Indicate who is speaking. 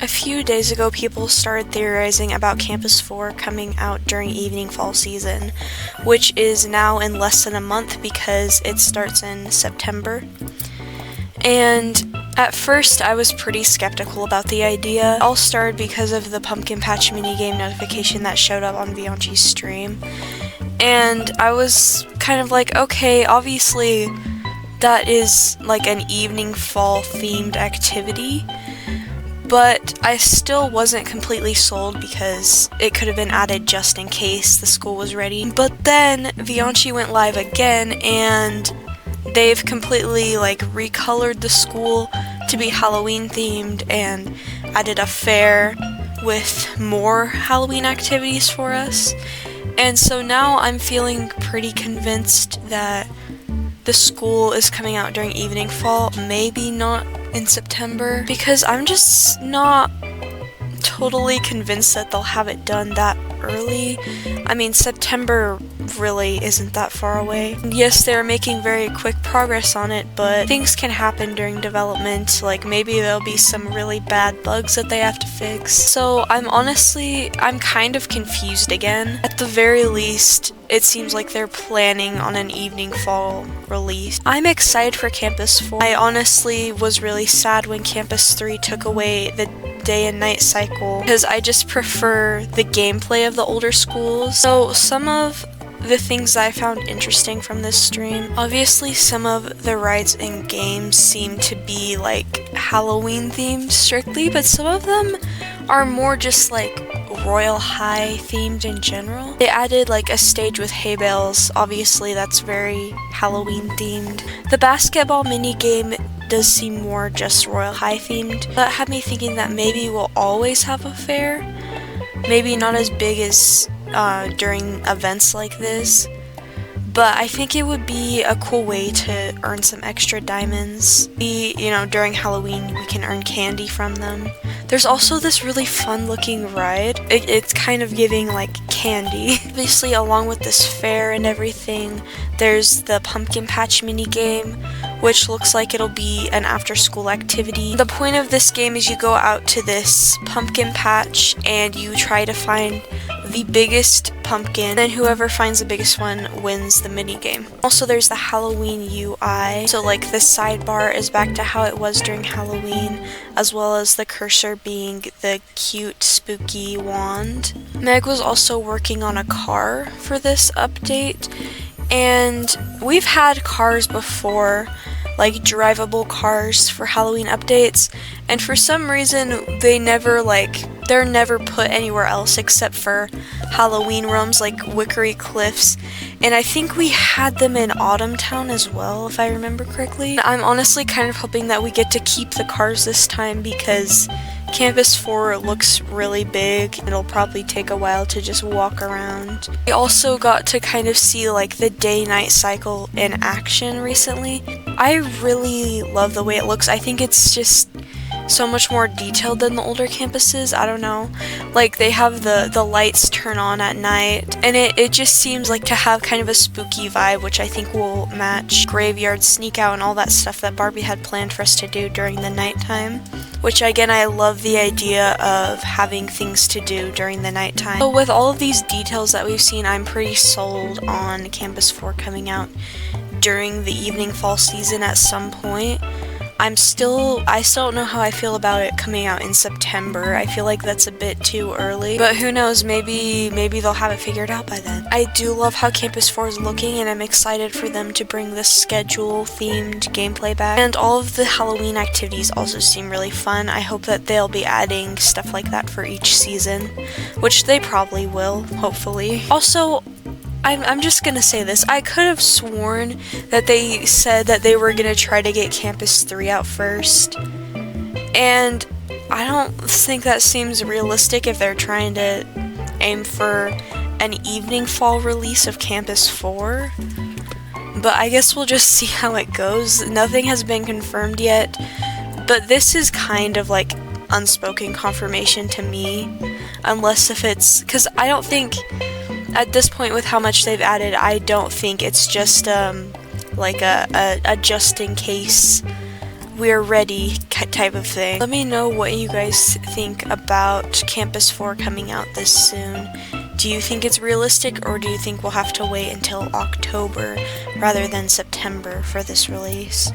Speaker 1: A few days ago, people started theorizing about Campus 4 coming out during Eveningfall season, which is now in less than a month because it starts in September. And at first, I was pretty skeptical about the idea. It all started because of the Pumpkin Patch minigame notification that showed up on Vianchi's stream. And I was kind of like, okay, obviously that is like an Eveningfall themed activity. But I still wasn't completely sold because it could have been added just in case the school was ready. But then Vianchi went live again and they've completely recolored the school to be Halloween themed and added a fair with more Halloween activities for us. And so now I'm feeling pretty convinced that the school is coming out during Eveningfall, maybe not in September, because I'm just not totally convinced that they'll have it done that early. I mean, September really isn't that far away. Yes, they're making very quick progress on it, but things can happen during development, like maybe there'll be some really bad bugs that they have to fix. So I'm kind of confused again. At the very least, it seems like they're planning on an Eveningfall release. I'm excited for Campus 4. I honestly was really sad when Campus 3 took away the day and night cycle because I just prefer the gameplay of the older schools. So some of the things that I found interesting from this stream, obviously some of the rides and games seem to be Halloween themed strictly, but some of them are more just Royale High themed in general. They added a stage with hay bales, obviously that's very Halloween themed. The basketball minigame does seem more just Royale High themed. That had me thinking that maybe we'll always have a fair. Maybe not as big as during events like this, but I think it would be a cool way to earn some extra diamonds. During Halloween we can earn candy from them. There's also this really fun looking ride. It's kind of giving candy. Obviously, along with this fair and everything, there's the Pumpkin Patch minigame, which looks like it'll be an after-school activity. The point of this game is you go out to this pumpkin patch and you try to find the biggest pumpkin, and whoever finds the biggest one wins the minigame. Also, there's the Halloween UI, so the sidebar is back to how it was during Halloween, as well as the cursor being the cute spooky wand. Meg was also working on a car for this update, and we've had cars before, drivable cars for Halloween updates, and for some reason they're never put anywhere else except for Halloween realms like Wickery Cliffs, and I think we had them in Autumn Town as well, if I remember correctly. I'm honestly kind of hoping that we get to keep the cars this time because Campus 4 looks really big. It'll probably take a while to just walk around. We also got to kind of see the day-night cycle in action recently. I really love the way it looks. I think it's just so much more detailed than the older campuses. I don't know. They have the lights turn on at night, and it just seems to have kind of a spooky vibe, which I think will match Graveyard Sneak Out and all that stuff that Barbie had planned for us to do during the nighttime. Which again, I love the idea of having things to do during the nighttime. So with all of these details that we've seen, I'm pretty sold on Campus 4 coming out during the Eveningfall season at some point. I still don't know how I feel about it coming out in September. I feel like that's a bit too early, but who knows, maybe they'll have it figured out by then. I do love how Campus 4 is looking, and I'm excited for them to bring the schedule-themed gameplay back. And all of the Halloween activities also seem really fun. I hope that they'll be adding stuff like that for each season, which they probably will, hopefully. Also, I'm just gonna say this. I could have sworn that they said that they were gonna try to get Campus 3 out first. And I don't think that seems realistic if they're trying to aim for an Eveningfall release of Campus 4. But I guess we'll just see how it goes. Nothing has been confirmed yet. But this is kind of unspoken confirmation to me. Unless if it's... because I don't think... at this point, with how much they've added, I don't think it's just a just in case we're ready type of thing. Let me know what you guys think about Campus 4 coming out this soon. Do you think it's realistic, or do you think we'll have to wait until October rather than September for this release?